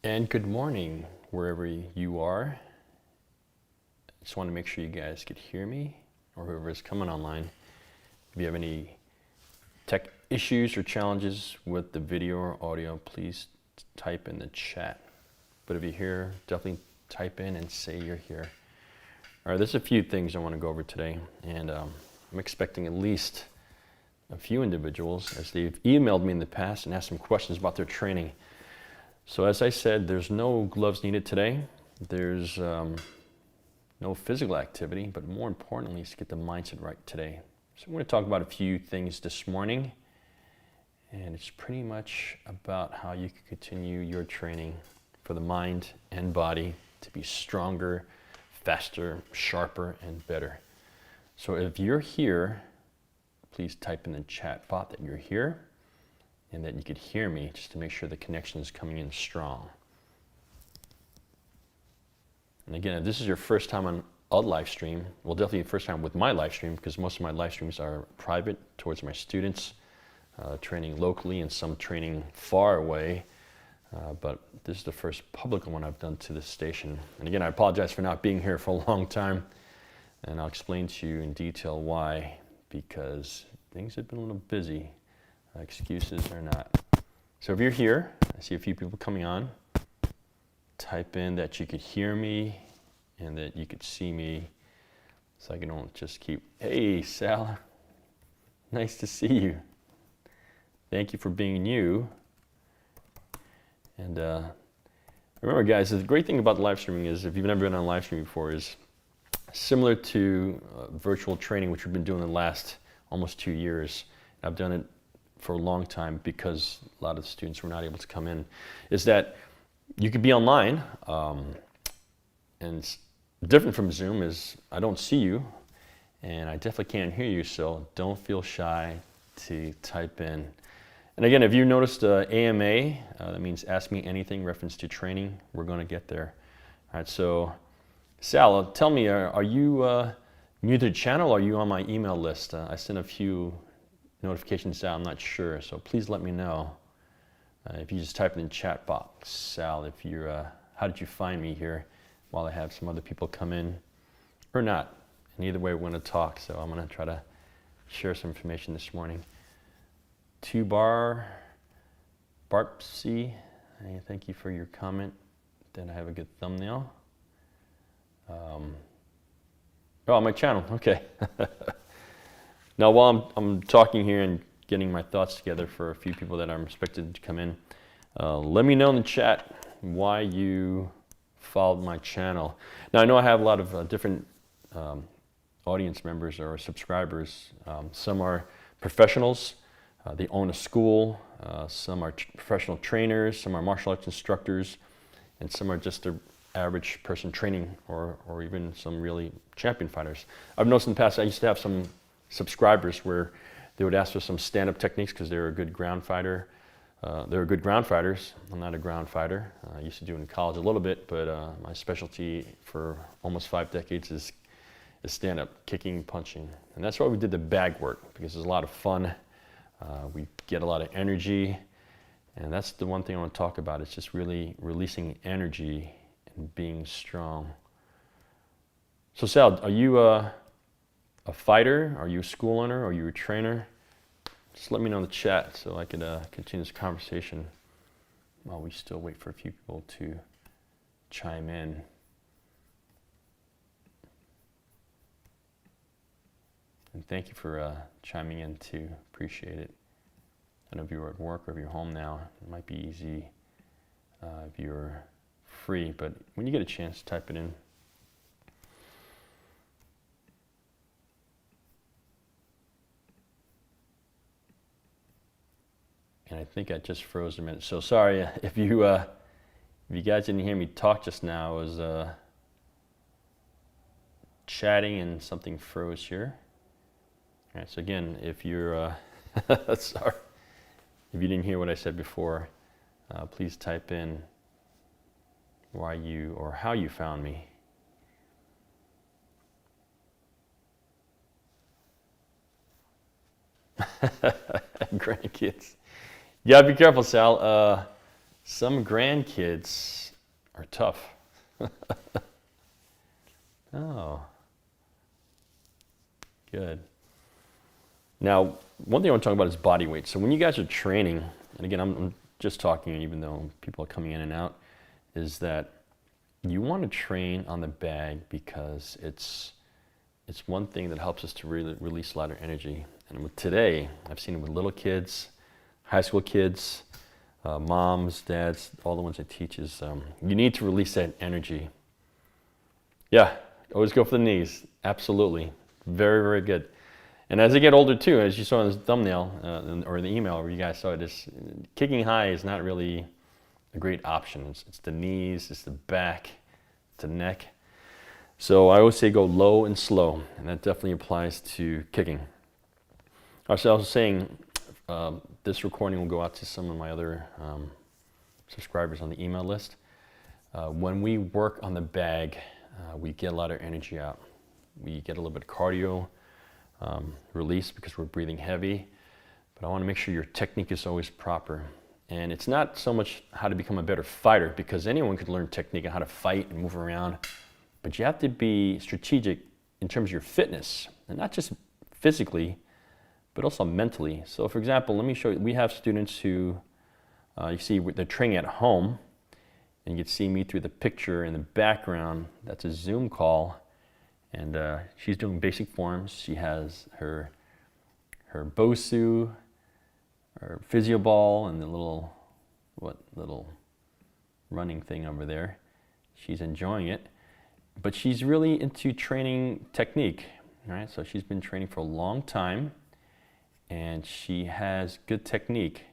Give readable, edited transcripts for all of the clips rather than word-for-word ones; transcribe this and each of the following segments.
And good morning, wherever you are. I just want to make sure you guys could hear me, or whoever is coming online. If you have any tech issues or challenges with the video or audio, please type in the chat. But if you're here, definitely type in and say you're here. All right, there's a few things I want to go over today, and I'm expecting at least a few individuals, as they've emailed me in the past and asked some questions about their training. So as I said, there's no gloves needed today. There's no physical activity, but more importantly is to get the mindset right today. So I'm going to talk about a few things this morning, and it's pretty much about how you can continue your training for the mind and body to be stronger, faster, sharper, and better. So if you're here, please type in the chat bot that you're here and that you could hear me, just to make sure the connection is coming in strong. And again, if this is your first time on a live stream, well, definitely the first time with my live stream, because most of my live streams are private towards my students, training locally and some training far away. But this is the first public one I've done to this station. And again, I apologize for not being here for a long time, and I'll explain to you in detail why, because things have been a little busy. Excuses or not. So if you're here, I see a few people coming on. Type in that you could hear me and that you could see me, so I can don't just keep, hey Sal, nice to see you. Thank you for being you. And remember guys, the great thing about live streaming is, if you've never been on live streaming before, is similar to virtual training, which we've been doing the last almost 2 years. I've done it for a long time because a lot of the students were not able to come in, is that you could be online, and different from Zoom is I don't see you and I definitely can't hear you, so don't feel shy to type in. And again, if you noticed AMA, that means Ask Me Anything, reference to training, we're going to get there. All right, so Sal, tell me, are you new to the channel, or are you on my email list? I sent a few notifications out, I'm not sure, so please let me know. If you just type in the chat box, Sal, if you're, how did you find me here, while I have some other people come in, or not. And either way, we're going to talk, so I'm going to try to share some information this morning. Barpsy, thank you for your comment. Then I have a good thumbnail. Oh, my channel, okay. Now, while I'm talking here and getting my thoughts together for a few people that I'm expected to come in, let me know in the chat why you followed my channel. Now, I know I have a lot of different audience members or subscribers. Some are professionals, they own a school, some are professional trainers, some are martial arts instructors, and some are just the average person training, or even some really champion fighters. I've noticed in the past, I used to have some subscribers where they would ask for some stand-up techniques because they were a good ground fighter. They were good ground fighters. I'm not a ground fighter. I used to do it in college a little bit, but my specialty for almost 5 decades is stand-up, kicking, punching. And that's why we did the bag work, because it's a lot of fun. We get a lot of energy, and that's the one thing I want to talk about. It's just really releasing energy and being strong. So Sal, are you a fighter? Are you a school owner? Are you a trainer? Just let me know in the chat so I can continue this conversation while we still wait for a few people to chime in. And thank you for chiming in too. Appreciate it. I don't know if you're at work or if you're home now. It might be easy if you're free, but when you get a chance, type it in. And I think I just froze a minute. So sorry if you guys didn't hear me talk just now. I was chatting and something froze here. All right, so again, if you're, sorry, if you didn't hear what I said before, please type in why you or how you found me. Grandkids. Yeah, be careful, Sal. Some grandkids are tough. Oh, good. Now, one thing I want to talk about is body weight. So when you guys are training, and again, I'm just talking, even though people are coming in and out, is that you want to train on the bag because it's one thing that helps us to really release a lot of energy. And with today, I've seen it with little kids, high school kids, moms, dads, all the ones I teach is you need to release that energy. Yeah, always go for the knees. Absolutely. Very, very good. And as they get older too, as you saw in this thumbnail or the email where you guys saw it, kicking high is not really a great option. It's the knees, it's the back, it's the neck. So I always say go low and slow, and that definitely applies to kicking. So I was saying this recording will go out to some of my other subscribers on the email list. When we work on the bag, we get a lot of energy out. We get a little bit of cardio release because we're breathing heavy, but I want to make sure your technique is always proper. And it's not so much how to become a better fighter, because anyone could learn technique on how to fight and move around, but you have to be strategic in terms of your fitness, and not just physically, but also mentally. So for example, let me show you, we have students who, you see they're training at home, and you can see me through the picture in the background. That's a Zoom call. And she's doing basic forms. She has her BOSU, her physio ball, and the little running thing over there. She's enjoying it, but she's really into training technique, right? So she's been training for a long time, and she has good technique.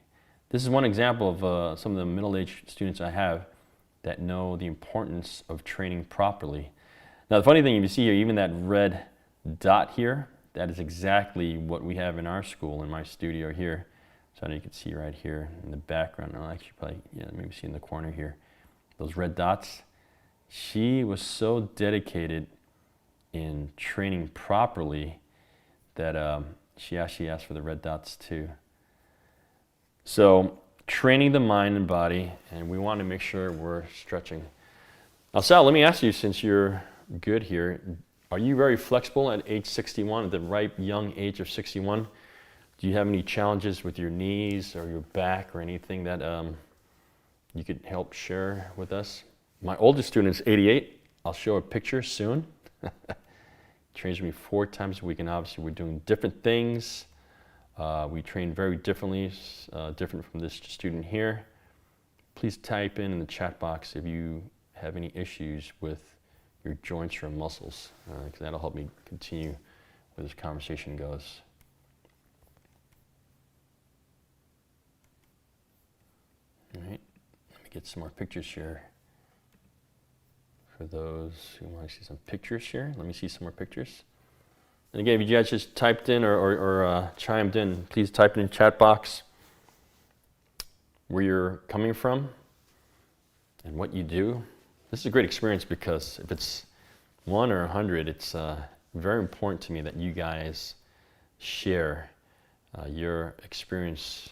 This is one example of some of the middle-aged students I have that know the importance of training properly. Now the funny thing, you see here, even that red dot here, that is exactly what we have in our school, in my studio here. So I know you can see right here in the background. I'll actually probably, maybe see in the corner here, those red dots. She was so dedicated in training properly that she actually asked for the red dots too. So training the mind and body, and we want to make sure we're stretching. Now Sal, let me ask you, since you're good here, are you very flexible at age 61, at the ripe young age of 61? Do you have any challenges with your knees or your back or anything that you could help share with us? My oldest student is 88. I'll show a picture soon. Trains me 4 times a week, and obviously we're doing different things. We train very differently, different from this student here. Please type in the chat box if you have any issues with your joints or muscles, because that'll help me continue where this conversation goes. All right, let me get some more pictures here. For those who want to see some pictures here, let me see some more pictures. And again, if you guys just typed in or chimed in, please type in the chat box where you're coming from and what you do. This is a great experience because if it's 1 or 100, it's very important to me that you guys share your experience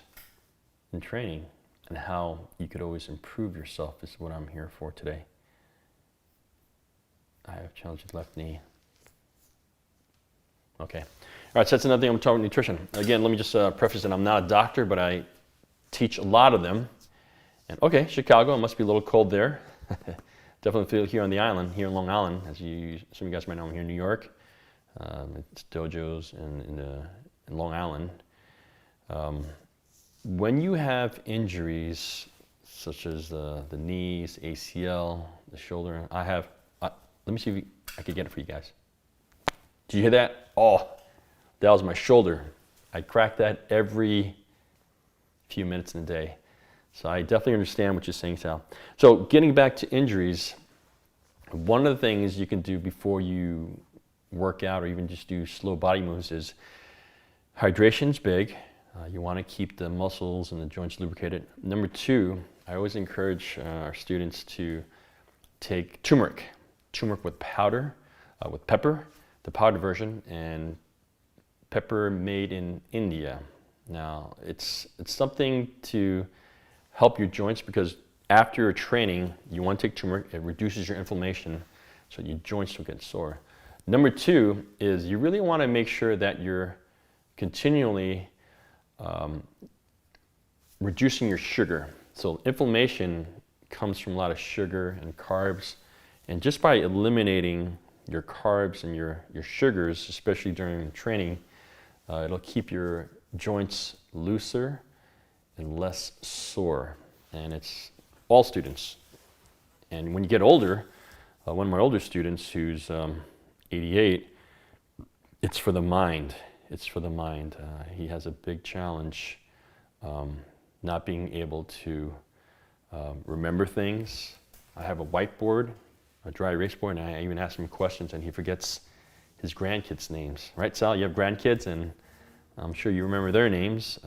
in training and how you could always improve yourself. This is what I'm here for today. I have challenged left knee. Okay. All right, so that's another thing I'm talking about nutrition. Again, let me just preface that I'm not a doctor, but I teach a lot of them. And okay, Chicago, it must be a little cold there. Definitely feel here on the island, here in Long Island, as some of you guys might know, I'm here in New York. It's dojos in Long Island. When you have injuries such as the knees, ACL, the shoulder, let me see if I could get it for you guys. Did you hear that? Oh, that was my shoulder. I crack that every few minutes in a day. So I definitely understand what you're saying, Sal. So getting back to injuries, one of the things you can do before you work out or even just do slow body moves is hydration's big. You want to keep the muscles and the joints lubricated. Number 2, I always encourage our students to take turmeric with powder, with pepper, the powder version, and pepper made in India. Now, it's something to help your joints because after your training, you want to take turmeric. It reduces your inflammation so your joints don't get sore. Number two is you really want to make sure that you're continually reducing your sugar. So inflammation comes from a lot of sugar and carbs, and just by eliminating your carbs and your sugars, especially during training, it'll keep your joints looser and less sore. And it's all students. And when you get older, one of my older students who's 88, it's for the mind. It's for the mind. He has a big challenge not being able to remember things. I have a whiteboard, a dry erase board, and I even ask him questions and he forgets his grandkids' names. Right, Sal? You have grandkids and I'm sure you remember their names.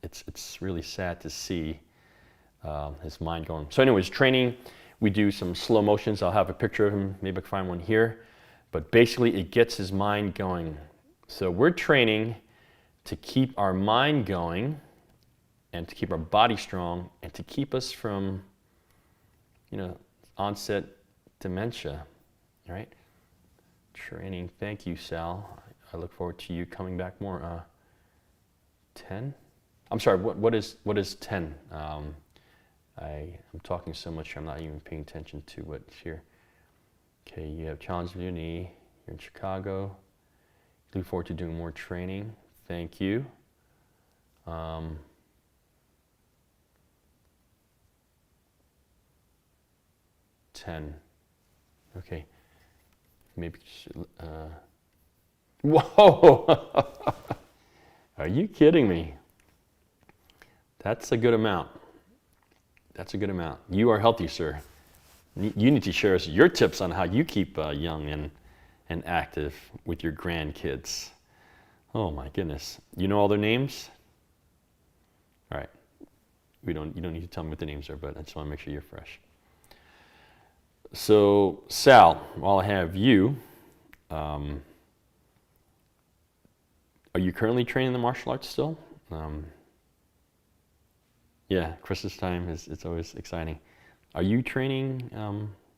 It's really sad to see his mind going. So anyways, training, we do some slow motions. I'll have a picture of him. Maybe I can find one here. But basically, it gets his mind going. So we're training to keep our mind going and to keep our body strong and to keep us from, onset dementia, right? Training. Thank you, Sal. I look forward to you coming back more. 10? I'm sorry, what is 10? I'm talking so much, I'm not even paying attention to what's here. Okay, you have challenges with your knee. You're in Chicago. Look forward to doing more training. Thank you. 10. Okay. Maybe. Whoa! Are you kidding me? That's a good amount. That's a good amount. You are healthy, sir. You need to share us your tips on how you keep young and active with your grandkids. Oh my goodness. You know all their names? All right. You don't need to tell me what the names are, but I just want to make sure you're fresh. So, Sal, while I have you, are you currently training the martial arts still? Yeah, Christmas time it's always exciting. Are you training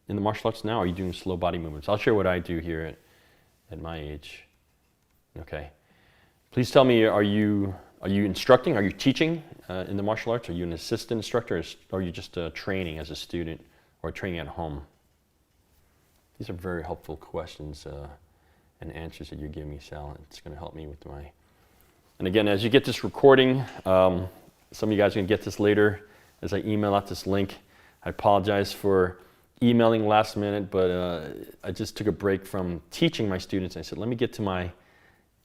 in the martial arts now? Or are you doing slow body movements? I'll share what I do here at my age. Okay. Please tell me, are you instructing? Are you teaching in the martial arts? Are you an assistant instructor, or are you just training as a student or training at home? These are very helpful questions and answers that you give me, Sal. It's going to help me with my... And again, as you get this recording, some of you guys are going to get this later as I email out this link. I apologize for emailing last minute, but I just took a break from teaching my students. I said, let me get to my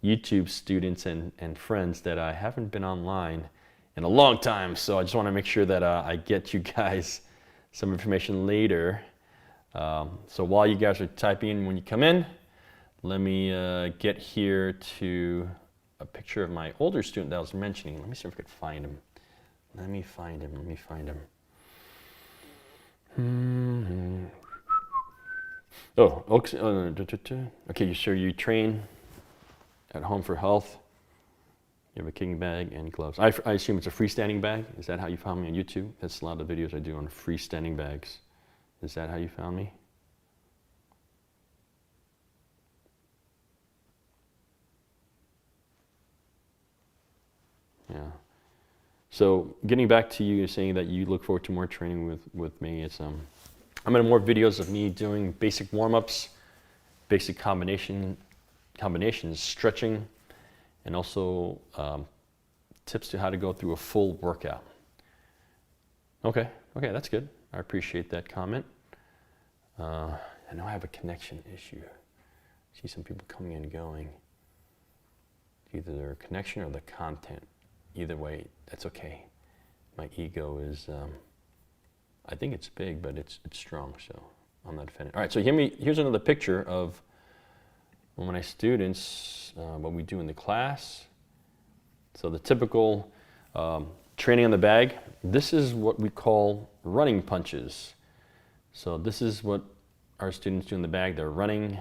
YouTube students and friends that I haven't been online in a long time. So I just want to make sure that I get you guys some information later. So while you guys are typing in when you come in, let me get here to a picture of my older student that I was mentioning. Let me see if I could find him. Let me find him. Oh, okay, so you train at home for health. You have a king bag and gloves. I assume it's a freestanding bag. Is that how you found me on YouTube? That's a lot of videos I do on freestanding bags. Is that how you found me? Yeah. So getting back to you saying that you look forward to more training with me, it's I'm gonna more videos of me doing basic warm-ups, basic combinations, stretching, and also tips to how to go through a full workout. Okay, that's good. I appreciate that comment. I know I have a connection issue. I see some people coming and going. Either their connection or the content. Either way, that's okay. My ego is, I think it's big, but it's strong, so I'm not offended. All right, so here's another picture of one of my students, what we do in the class. So the typical training on the bag, this is what we call running punches. So this is what our students do in the bag. They're running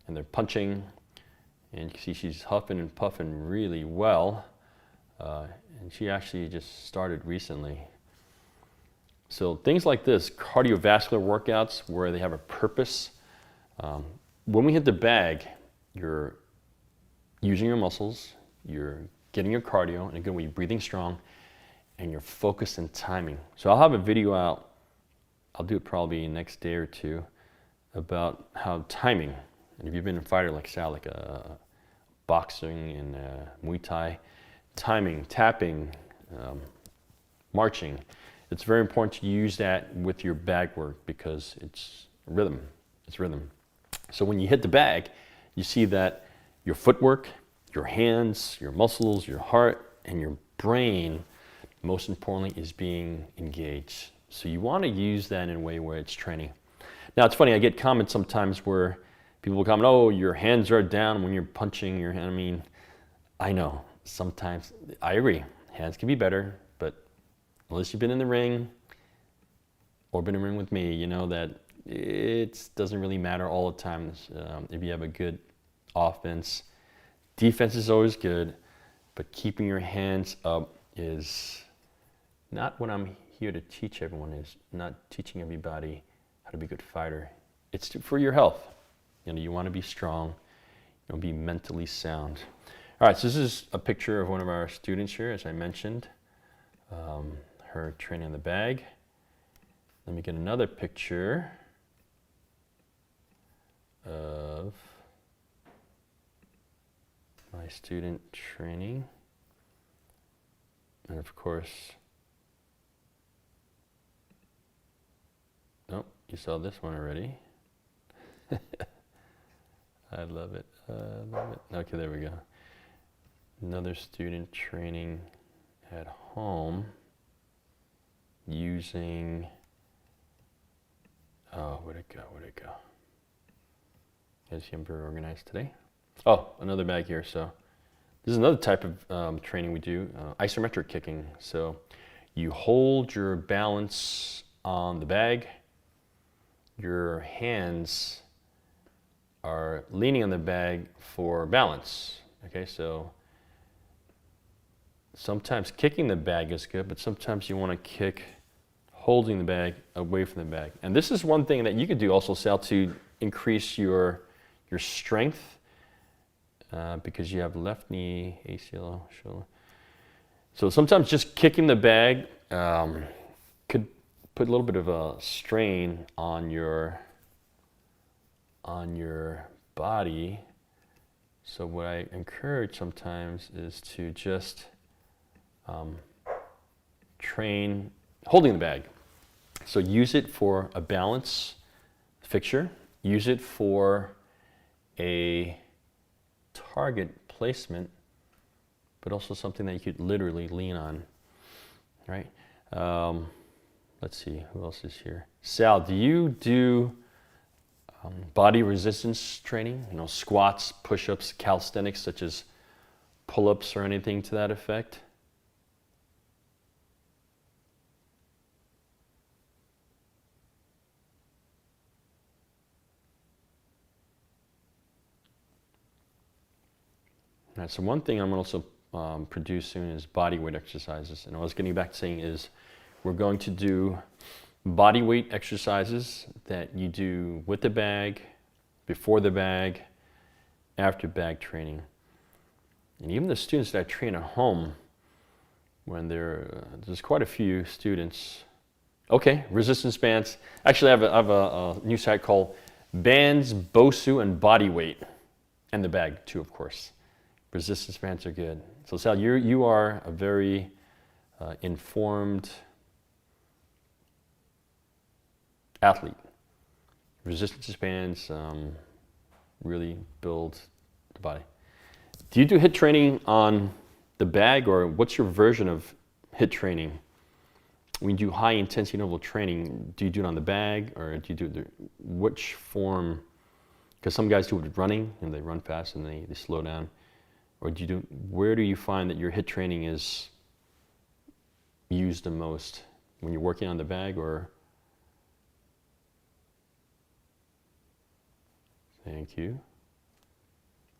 and they're punching. And you can see she's huffing and puffing really well. And she actually just started recently. So things like this, cardiovascular workouts where they have a purpose. When we hit the bag, you're using your muscles, you're getting your cardio, and again, when you're breathing strong, and you're focused and timing. So I'll have a video out, I'll do it probably next day or two, about how timing, and if you've been a fighter like Sal, like boxing and Muay Thai, timing, tapping, marching, it's very important to use that with your bag work because it's rhythm. It's rhythm. So when you hit the bag, you see that your footwork, your hands, your muscles, your heart, and your brain, most importantly, is being engaged. So you want to use that in a way where it's training. Now it's funny, I get comments sometimes where people will comment, oh, your hands are down when you're punching your hand. I mean, I know, sometimes, I agree, hands can be better, but unless you've been in the ring or been in the ring with me, you know that it doesn't really matter all the time if you have a good offense. Defense is always good, but keeping your hands up is not what I'm here to teach everyone, is not teaching everybody how to be a good fighter. It's for your health. You know, you want to be strong, you want to be mentally sound. All right, so this is a picture of one of our students here, as I mentioned. Her training on the bag. Let me get another picture of my student training. And of course, oh, you saw this one already. I love it. I love it. Okay, there we go. Another student training at home using, oh, where'd it go? Where'd it go? You guys see I'm very organized today. Oh, another bag here. So this is another type of training we do, isometric kicking. So you hold your balance on the bag. Your hands are leaning on the bag for balance. Okay, so sometimes kicking the bag is good, but sometimes you want to kick holding the bag away from the bag. And this is one thing that you could do also, Sal, to increase your strength because you have left knee, ACL, shoulder. So sometimes just kicking the bag could put a little bit of a strain on your body. So what I encourage sometimes is to just train holding the bag. So use it for a balance fixture, use it for a target placement, but also something that you could literally lean on, right? Let's see, who else is here? Sal, do you do body resistance training? You know, squats, push-ups, calisthenics, such as pull-ups or anything to that effect? All right, so one thing I'm also produce soon is body weight exercises. And what I was getting back to saying is we're going to do body weight exercises that you do with the bag, before the bag, after bag training. And even the students that I train at home, when there's quite a few students. Okay, resistance bands. Actually, I have a new site called Bands, Bosu, and Body Weight. And the bag too, of course. Resistance bands are good. So Sal, you are a very informed athlete. Resistance bands really build the body. Do you do HIIT training on the bag, or what's your version of HIIT training? When you do high intensity interval training, do you do it on the bag, or do you do it which form? Because some guys do it with running, and they run fast and they slow down. Or where do you find that your HIIT training is used the most? When you're working on the bag, or? Thank you.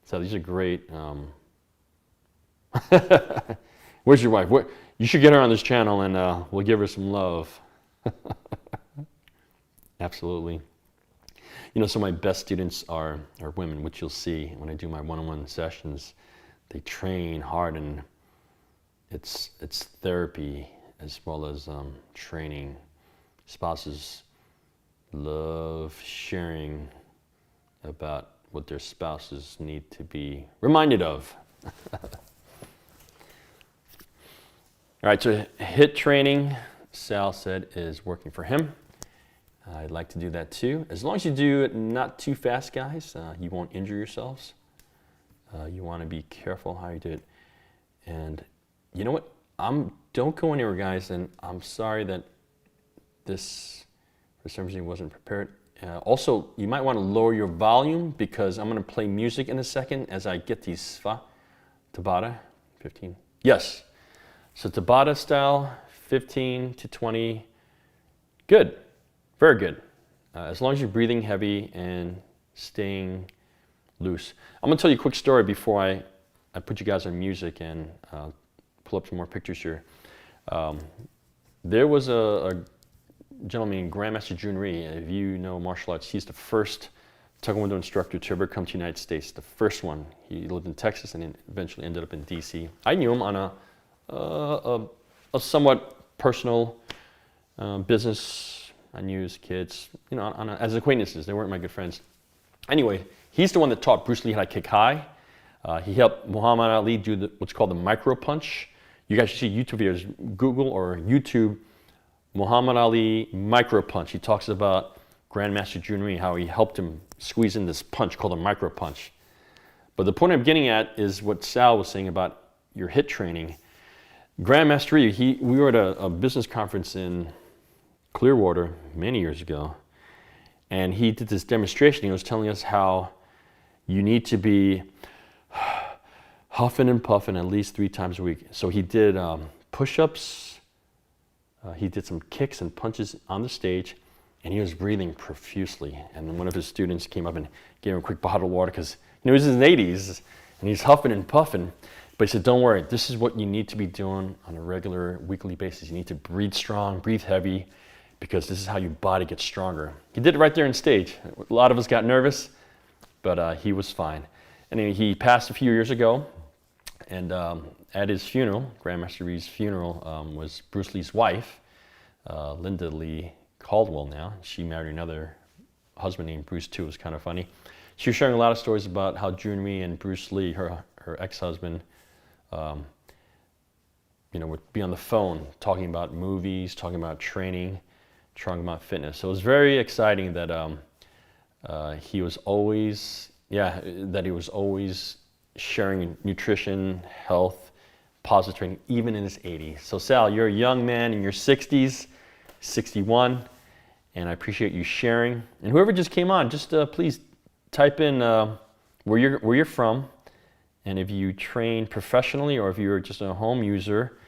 So these are great. Where's your wife? You should get her on this channel and we'll give her some love. Absolutely. You know, some of my best students are women, which you'll see when I do my one-on-one sessions. They train hard, and it's therapy as well as training. Spouses love sharing about what their spouses need to be reminded of. All right, so HIIT training, Sal said, is working for him. I'd like to do that too. As long as you do it not too fast, guys, you won't injure yourselves. You want to be careful how you do it. And you know what? Don't go anywhere, guys, and I'm sorry that this, for some reason, wasn't prepared. Also, you might want to lower your volume because I'm going to play music in a second as I get these Tabata, 15. Yes. So Tabata style, 15 to 20. Good. Very good. As long as you're breathing heavy and staying loose. I'm going to tell you a quick story before I put you guys on music and pull up some more pictures here. There was a gentleman named Grandmaster Jun Rhee. If you know martial arts, he's the first Taekwondo instructor to ever come to the United States. The first one. He lived in Texas and then eventually ended up in DC. I knew him on a somewhat personal business. I knew his kids, you know, as acquaintances. They weren't my good friends. Anyway, he's the one that taught Bruce Lee how to kick high. He helped Muhammad Ali do what's called the micro punch. You guys should see YouTube videos. Google or YouTube Muhammad Ali micro punch. He talks about Grandmaster Jun Rhee, how he helped him squeeze in this punch called a micro punch. But the point I'm getting at is what Sal was saying about your HIIT training. Grandmaster Rhee, we were at a business conference in Clearwater many years ago, and he did this demonstration. He was telling us how you need to be huffing and puffing at least 3 times a week. So he did push-ups, he did some kicks and punches on the stage, and he was breathing profusely. And then one of his students came up and gave him a quick bottle of water because, you know, he's in his 80s and he's huffing and puffing. But he said, don't worry, this is what you need to be doing on a regular weekly basis. You need to breathe strong, breathe heavy, because this is how your body gets stronger. He did it right there on stage. A lot of us got nervous, but he was fine. And he passed a few years ago, and at his funeral, Grandmaster Rhee's funeral, was Bruce Lee's wife, Linda Lee Caldwell now. She married another husband named Bruce too. It was kind of funny. She was sharing a lot of stories about how Jun Rhee and Bruce Lee, her ex-husband, you know, would be on the phone talking about movies, talking about training, talking about fitness. So it was very exciting that he was always sharing nutrition, health, positive training, even in his 80s. So Sal, you're a young man in your 60s, 61, and I appreciate you sharing. And whoever just came on, just please type in where you're from, and if you train professionally or if you're just a home user,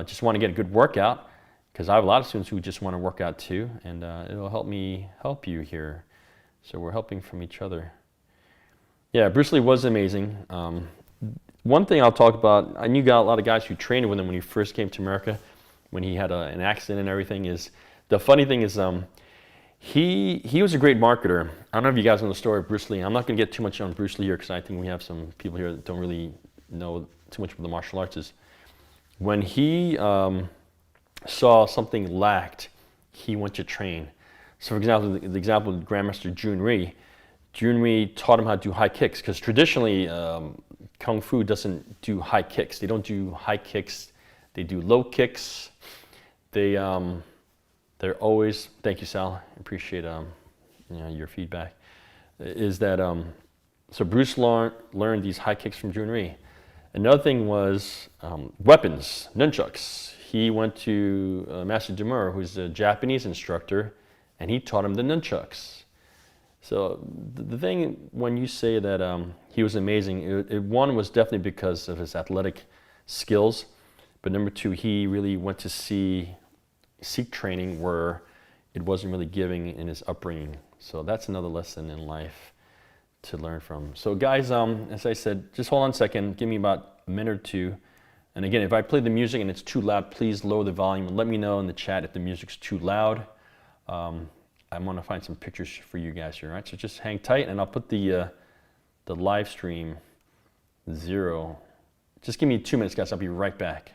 just want to get a good workout, because I have a lot of students who just want to work out too, and it'll help me help you here. So we're helping from each other. Yeah, Bruce Lee was amazing. One thing I'll talk about, I knew a lot of guys who trained with him when he first came to America, when he had an accident and everything. Is the funny thing is he was a great marketer. I don't know if you guys know the story of Bruce Lee. I'm not going to get too much on Bruce Lee here because I think we have some people here that don't really know too much about the martial arts. Is when he saw something lacked, he went to train. So for example, the example of Grandmaster Jun Rhee taught him how to do high kicks, because traditionally Kung Fu doesn't do high kicks. They don't do high kicks. They do low kicks. They're always, thank you, Sal, I appreciate your feedback, is that, so Bruce learned these high kicks from Jun Rhee. Another thing was weapons, nunchucks. He went to Master Demura, who's a Japanese instructor, and he taught him the nunchucks. So the thing when you say that he was amazing, one was definitely because of his athletic skills, but number two, he really went to seek training where it wasn't really giving in his upbringing. So that's another lesson in life to learn from. So guys, as I said, just hold on a second, give me about a minute or two. And again, if I play the music and it's too loud, please lower the volume and let me know in the chat if the music's too loud. I want to find some pictures for you guys here, all right? So just hang tight, and I'll put the live stream 0. Just give me 2 minutes, guys. I'll be right back.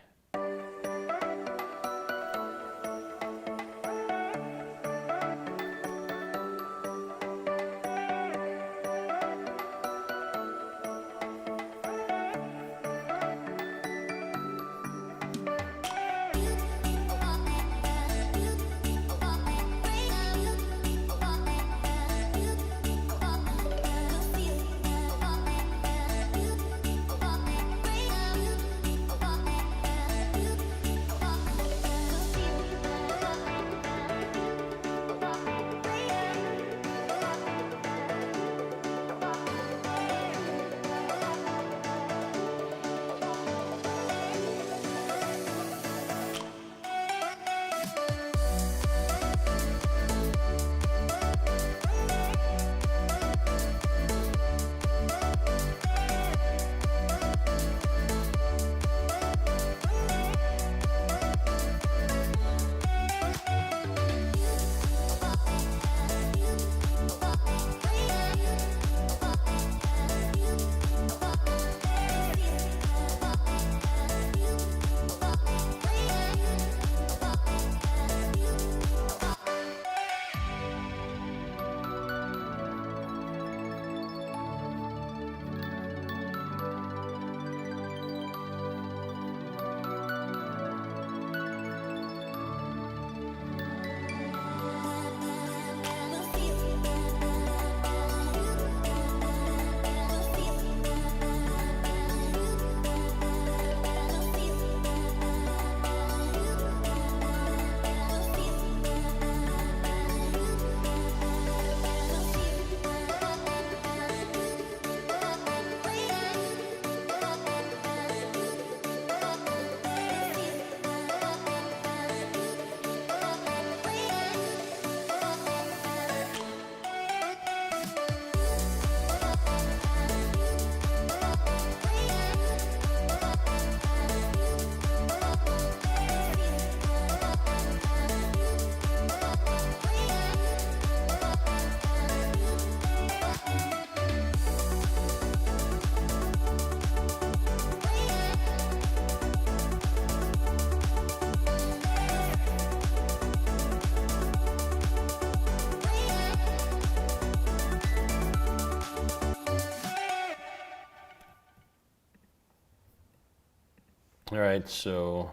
All right, so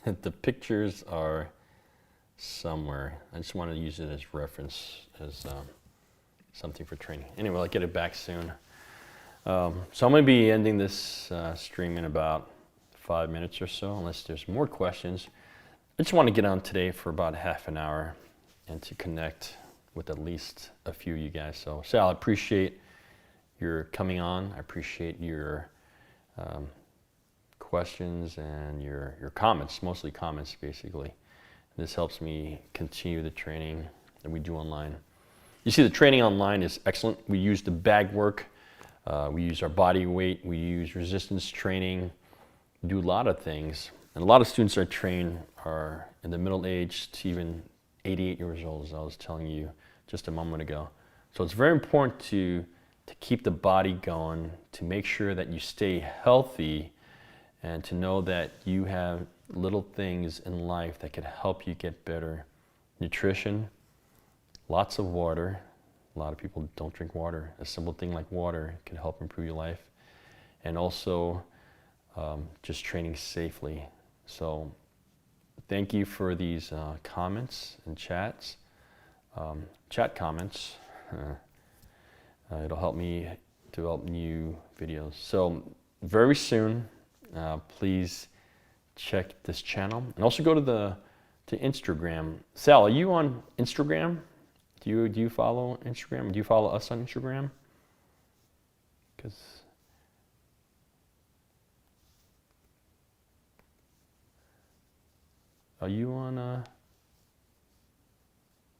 the pictures are somewhere. I just want to use it as reference, as something for training. Anyway, I'll get it back soon. So I'm going to be ending this stream in about 5 minutes or so, unless there's more questions. I just want to get on today for about half an hour and to connect with at least a few of you guys. So Sal, I appreciate your coming on. I appreciate your questions and your comments, mostly comments basically. This helps me continue the training that we do online. You see, the training online is excellent. We use the bag work, we use our body weight, we use resistance training, we do a lot of things. And a lot of students I train are in the middle age to even 88 years old, as I was telling you just a moment ago. So it's very important to keep the body going, to make sure that you stay healthy, and to know that you have little things in life that could help you get better. Nutrition, lots of water. A lot of people don't drink water. A simple thing like water can help improve your life. And also just training safely. So thank you for these comments and chats. Chat comments. It'll help me develop new videos. So very soon, please check this channel, and also go to Instagram. Sal, are you on Instagram? Do you follow Instagram? Do you follow us on Instagram? Because are you on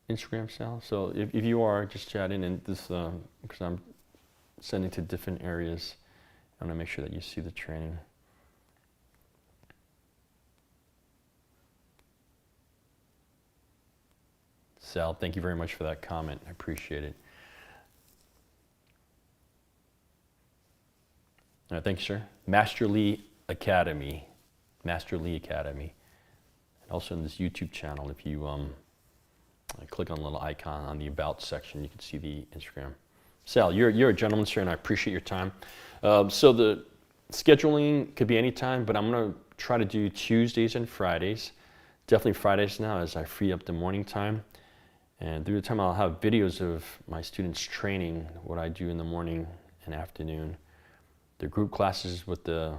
Instagram, Sal? So if you are, just chat in, and this because I'm sending to different areas. I want to make sure that you see the training. Sal. Thank you very much for that comment. I appreciate it. All right, thank you, sir. Master Lee Academy. Master Lee Academy. And also in this YouTube channel, if you click on the little icon on the About section, you can see the Instagram. Sal, you're a gentleman, sir, and I appreciate your time. So the scheduling could be any time, but I'm going to try to do Tuesdays and Fridays. Definitely Fridays now as I free up the morning time. And through the time I'll have videos of my students training, what I do in the morning and afternoon. The group classes with the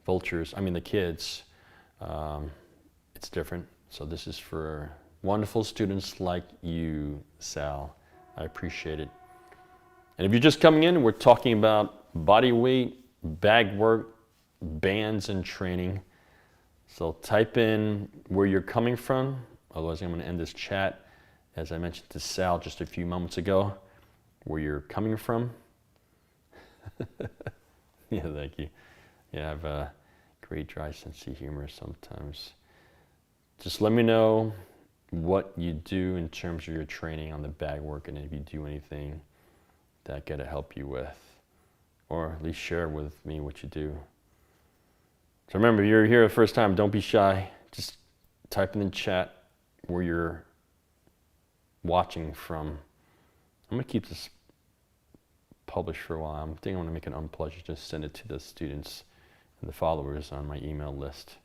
the kids, it's different. So this is for wonderful students like you, Sal. I appreciate it. And if you're just coming in, we're talking about body weight, bag work, bands, and training. So type in where you're coming from. Otherwise, I'm going to end this chat, as I mentioned to Sal just a few moments ago, where you're coming from. Yeah, thank you. Yeah, I have a great dry sense of humor sometimes. Just let me know what you do in terms of your training on the bag work, and if you do anything that I gotta help you with, or at least share with me what you do. So remember, you're here the first time, don't be shy. Just type in the chat where you're watching from. I'm gonna keep this published for a while. I'm thinking I'm gonna make an unplugged, just send it to the students and the followers on my email list.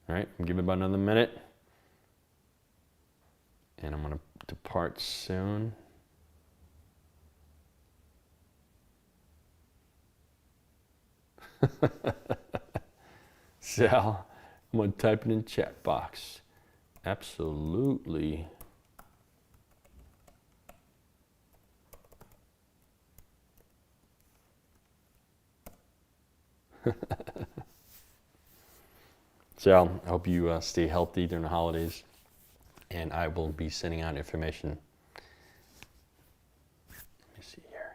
All right, I'm giving about another minute. And I'm gonna depart soon. Sal, I'm gonna type it in chat box. Absolutely. Sal, I hope you stay healthy during the holidays, and I will be sending out information. Let me see here.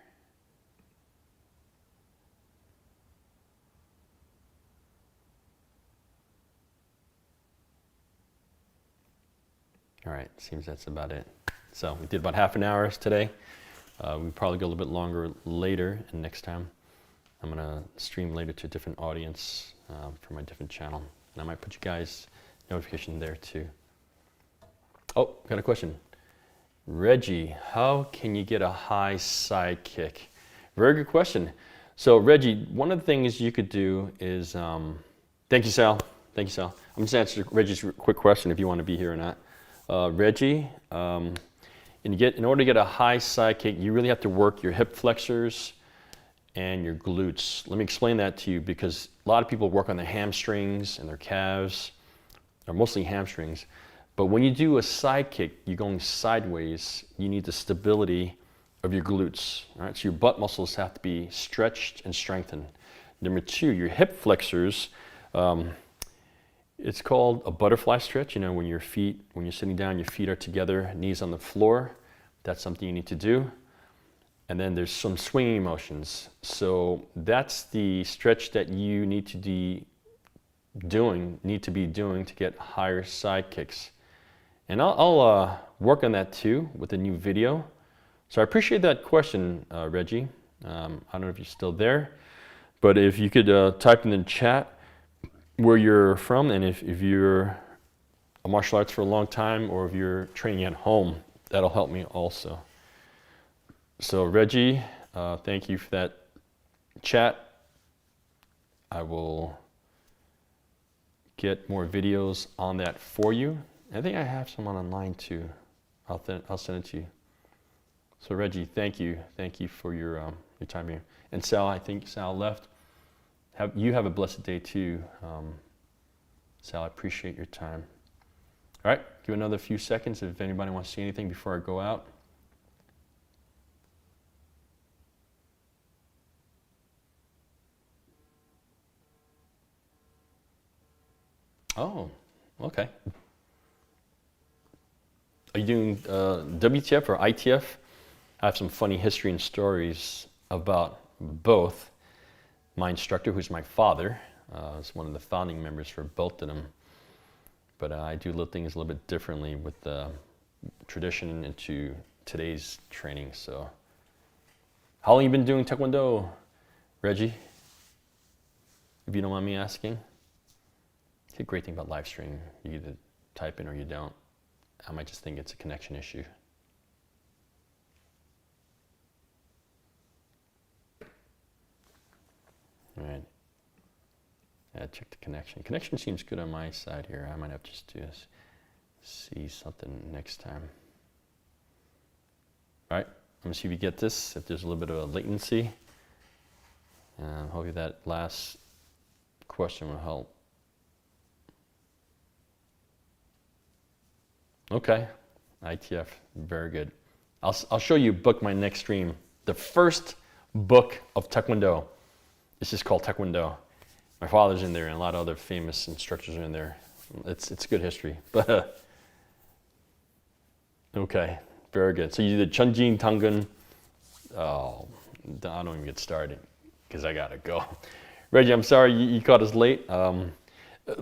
All right, seems that's about it. So we did about half an hour today. We probably go a little bit longer later, and next time I'm gonna stream later to a different audience for my different channel. And I might put you guys notification there too. Oh, got a question. Reggie, how can you get a high side kick? Very good question. So Reggie, one of the things you could do is, thank you, Sal. Thank you, Sal. I'm just answering Reggie's quick question if you want to be here or not. Reggie, in order to get a high side kick, you really have to work your hip flexors and your glutes. Let me explain that to you, because a lot of people work on their hamstrings and their calves, or mostly hamstrings. But when you do a side kick, you're going sideways, you need the stability of your glutes. All right? So your butt muscles have to be stretched and strengthened. Number two, your hip flexors, it's called a butterfly stretch. You know, when you're sitting down, your feet are together, knees on the floor. That's something you need to do. And then there's some swinging motions. So that's the stretch that you need to be doing to get higher side kicks. And I'll work on that too with a new video. So I appreciate that question, Reggie. I don't know if you're still there, but if you could type in the chat where you're from, and if you're a martial arts for a long time, or if you're training at home, that'll help me also. So Reggie, thank you for that chat. I will get more videos on that for you. I think I have some online too. I'll send it to you. So Reggie, thank you for your time here. And Sal, I think Sal left. You have a blessed day too, Sal. I appreciate your time. All right, give another few seconds if anybody wants to see anything before I go out. Oh, okay. Are you doing WTF or ITF? I have some funny history and stories about both. My instructor, who's my father, is one of the founding members for both of them. But I do little things a little bit differently with tradition into today's training. So, how long you been doing Taekwondo, Reggie? If you don't mind me asking. It's a great thing about live stream. You either type in or you don't. I might just think it's a connection issue. All right. Yeah, check the connection. Connection seems good on my side here. I might have just to see something next time. All right, let me see if you get this, if there's a little bit of a latency. Hopefully that last question will help. Okay, ITF, very good. I'll show you book my next stream. The first book of Taekwondo. It's just called Taekwondo. My father's in there and a lot of other famous instructors are in there. It's good history, but okay, very good. So you did Chunjin Tangun. Oh, I don't even get started because I gotta go. Reggie, I'm sorry you caught us late.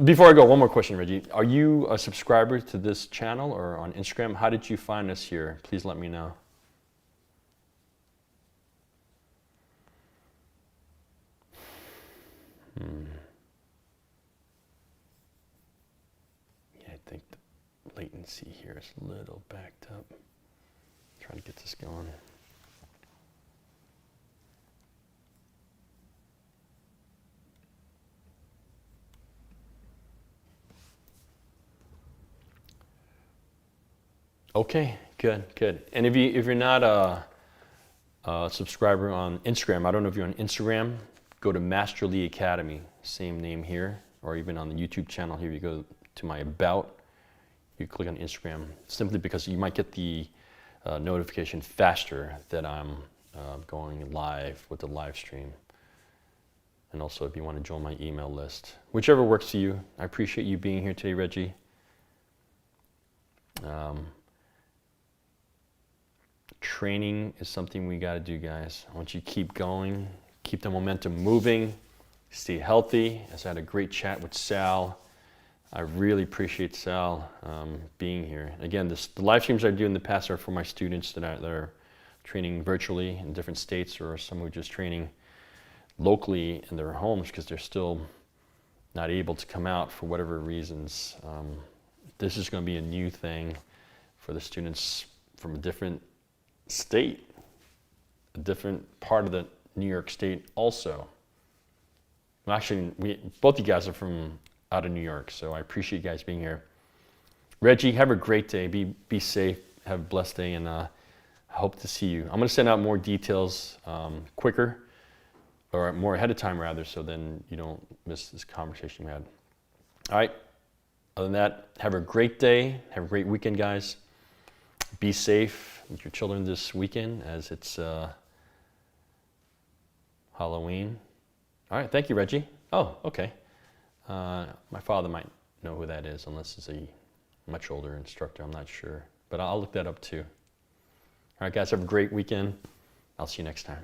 Before I go, one more question, Reggie. Are you a subscriber to this channel or on Instagram? How did you find us here? Please let me know. Yeah, I think the latency here is a little backed up. Trying to get this going. Okay, good. And if you're not a subscriber on Instagram, I don't know if you're on Instagram, go to Master Lee Academy, same name here, or even on the YouTube channel here, you go to my About, you click on Instagram, simply because you might get the notification faster that I'm going live with the live stream. And also if you want to join my email list, whichever works for you. I appreciate you being here today, Reggie. Training is something we got to do, guys. I want you to keep going, keep the momentum moving, stay healthy. As I had a great chat with Sal. I really appreciate Sal being here. Again, the live streams I do in the past are for my students that are training virtually in different states, or some who are just training locally in their homes because they're still not able to come out for whatever reasons. This is going to be a new thing for the students from a different state, a different part of the New York State also. Well, actually, both you guys are from out of New York, so I appreciate you guys being here. Reggie, have a great day. Be safe. Have a blessed day, and I hope to see you. I'm going to send out more details quicker, or more ahead of time rather, so then you don't miss this conversation we had. All right. Other than that, have a great day. Have a great weekend, guys. Be safe with your children this weekend as it's Halloween. All right, thank you, Reggie. Oh, okay. My father might know who that is, unless it's a much older instructor. I'm not sure, but I'll look that up too. All right, guys, have a great weekend. I'll see you next time.